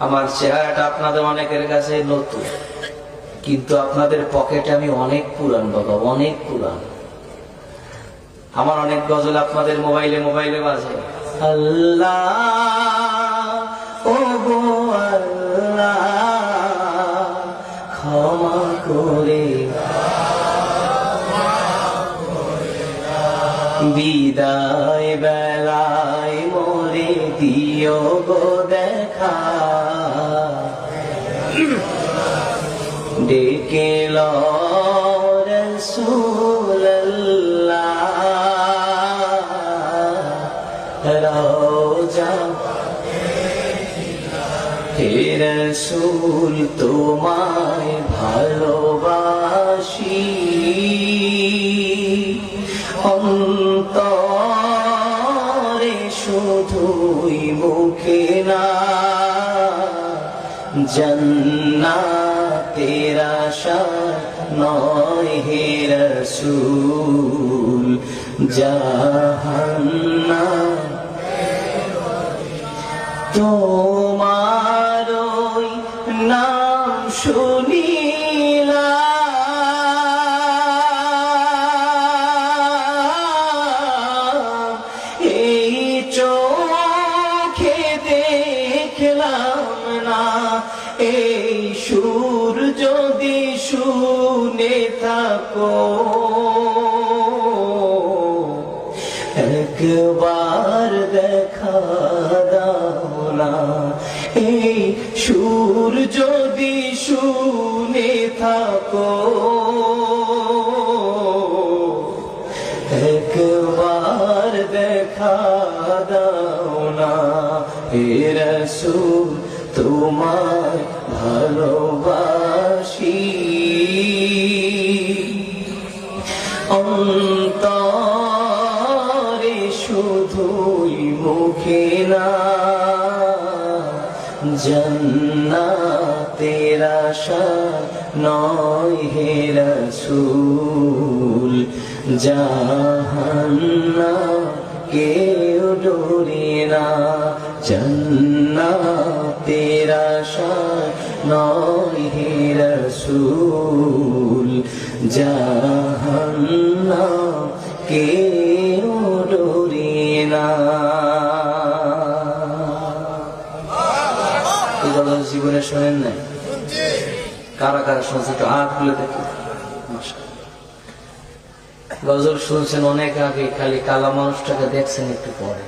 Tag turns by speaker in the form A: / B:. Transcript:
A: আমার চেহারাটা আপনাদের অনেকের কাছে নতুন, কিন্তু আপনাদের পকেটে আমি অনেক পুরান বাবা, অনেক পুরান। আমার অনেক গজল আপনাদের মোবাইলে মোবাইলে বাজে। আল্লাহ ও গো আল্লাহ ক্ষমা করে বিদায় বেলায় মোরে দিও গো দেখা, ডেকে লো রাসূলুল্লাহ রওজা হে রাসূল তোমায় ভালোবাসি, অন্তরে শুধুই মুখে না, জান্নাতের আশা নয় হে রাসূল, জাহান্নাম তোমার ওই নাম শুনিলাম, এই চোখে দেখলাম না, এই সুর যদি শুনে থাকো একবার দেখা দাও না, এই সুর যদি শুনে থাকো একবার দেখা দাও না, হে রাসূল তোমায় ভালোবাসি, অন্তরে শুধুই মুখে না, জান্নাতের আশা নয় হে রাসূল, জাহান্নাম কেউ ডোরে না, জান্নাতের আশা নয় হে রাসূল, জাহান্নাম কেউ ডোরে না। এই গজল জীবনে শোনেন নাই? কারা কারা শুনছে একটু হাত খুলে দেখি। গজল শুনছেন অনেক আগে, খালি কালা মানুষটাকে দেখছেন একটু পরে।